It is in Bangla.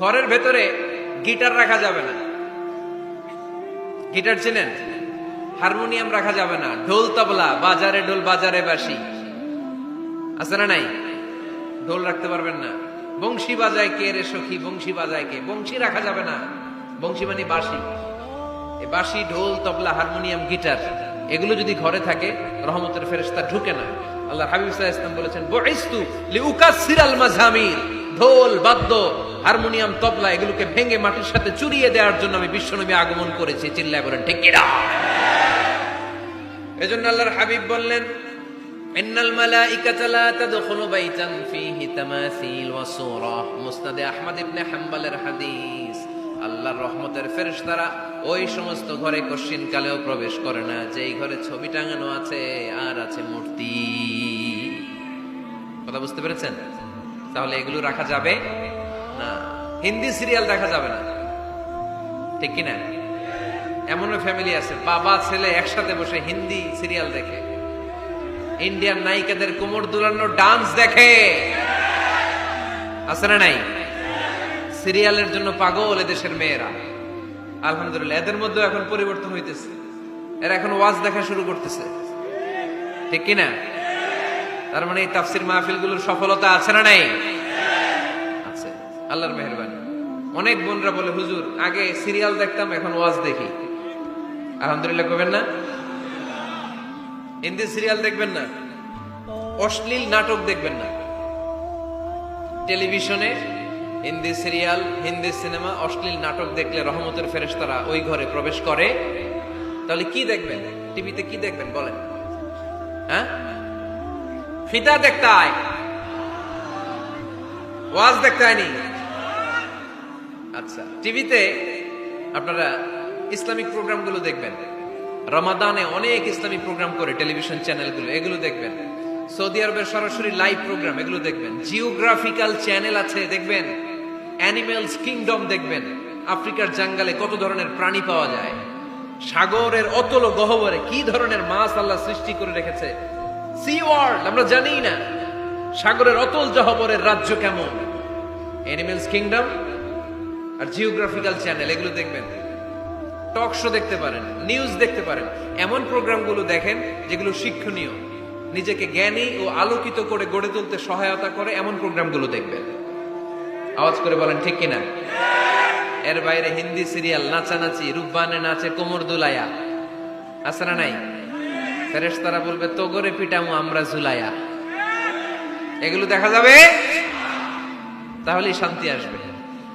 ঘরের ভেতরে গিটার রাখা যাবে না। গিটার চেনেন? হারমোনিয়াম রাখা যাবে না। ঢোল তবলা, বাজারে ঢোল বাজারে বাঁশি আছে না নাই? ঢোল রাখতে পারবেন না। বংশী বাজায় কে রে সখী, বংশী বাজায় কে? বংশী রাখা যাবে না। বংশী মানে বাঁশি। এই বাঁশি, ঢোল, তবলা, হারমোনিয়াম, গিটার এগুলো যদি ঘরে থাকে রহমতের ফেরেশতা ঢুকে না। আল্লাহ হাবিব সাল্লাল্লাহু আলাইহি ওয়াসাল্লাম বলেছেন, বুইস্তু লিউকাসসিরাল মাযামির, ঢোল, বাদ্য, হারমোনিয়াম, তবলা এগুলোকে ভেঙে মাটির সাথে চুরিয়ে দেওয়ার জন্য আমি বিশ্বনবী আগমন করেছি। চিল্লায় বলেন ঠিক কিনা? এজন্য আল্লাহর হাবিব বললেন, ইন্নাল মালাইকাতা লা তাদখুলু বাইতান ফীহি তামাসিল ওয়া সূরা। মুসনাদে আহমদ ইবনে হাম্বলের হাদিস। আল্লাহর রহমতের ফেরেশতারা ওই সমস্ত ঘরে কশিন কালেও প্রবেশ করে না যেই ঘরে ছবি টাঙানো আছে আর আছে মূর্তি। কথা বুঝতে পেরেছেন? তাহলে এগুলো রাখা যাবে না। হিন্দি সিরিয়াল দেখা যাবে না, ঠিক কিনা? এমনও ফ্যামিলি আছে বাবা ছেলে একসাথে বসে হিন্দি সিরিয়াল দেখে, ইন্ডিয়ান নায়িকাদের কোমর দুলানো ডান্স দেখে। আছে না নাই? সিরিয়ালের জন্য পাগল এদেশের মেয়েরা। আলহামদুলিল্লাহ, এদের মধ্যে এখন পরিবর্তন হইতেছে। এরা এখন ওয়াজ দেখা শুরু করতেছে, ঠিক কিনা? তার মানে এই তাফসির মাহফিলগুলোর সফলতা আছে না নাই? আছে, আল্লাহর মেহেরবানি। অনেক বোনরা বলে, হুজুর আগে সিরিয়াল দেখতাম এখন ওয়াজ দেখি। আলহামদুলিল্লাহ করবেন না? হিন্দি সিরিয়াল দেখবেন না, অশ্লীল নাটক দেখবেন না। টেলিভিশনে হিন্দি সিরিয়াল, হিন্দি সিনেমা, অশ্লীল নাটক দেখলে রহমতের ফেরেশতারা ওই ঘরে প্রবেশ করে। তাহলে কি দেখবেন? টিভিতে কি দেখবেন বলেন? হ্যাঁ, ফিতা দেখতে হয়, ওয়াজ দেখতে হয়নি। আচ্ছা, টিভিতে আপনারা ইসলামিক প্রোগ্রামগুলো দেখবেন। রমাদানে অনেক ইসলামিক প্রোগ্রাম করে টেলিভিশন চ্যানেলগুলো, এগুলো দেখবেন। সৌদি আরবের সরাসরি লাইভ প্রোগ্রাম এগুলো দেখবেন। জিওগ্রাফিক্যাল চ্যানেল আছে, দেখবেন। অ্যানিমেলস কিংডম দেখবেন। আফ্রিকার জঙ্গলে কত ধরনের প্রাণী পাওয়া যায়, সাগরের অতল গহ্বরে কি ধরনের মাছ আল্লাহ সৃষ্টি করে রেখেছে। সি ওয়ার্ল্ড আমরা জানি না, সাগরের অতল গহ্বরের রাজ্য কেমন। অ্যানিমেলস কিংডম আর জিওগ্রাফিক্যাল চ্যানেল এগুলো দেখবেন। টক শো দেখতে পারেন, নিউজ দেখতে পারেন। এমন প্রোগ্রামগুলো দেখেন যেগুলো শিক্ষণীয়, নিজেকে জ্ঞানী ও আলোকিত করে গড়ে তুলতে সহায়তা করে, এমন প্রোগ্রামগুলো দেখবেন। আওয়াজ করে বলেন ঠিক কিনা? এর বাইরে হিন্দি সিরিয়াল, নাচানাচি, রূপবানে নাচে কোমর দুলায়া, আছে না নাই? ফেরেশতারা বলবে তো গরে পিটামু আমরা ঝুলায়া। এগুলো দেখা যাবে, তাহলেই শান্তি আসবে।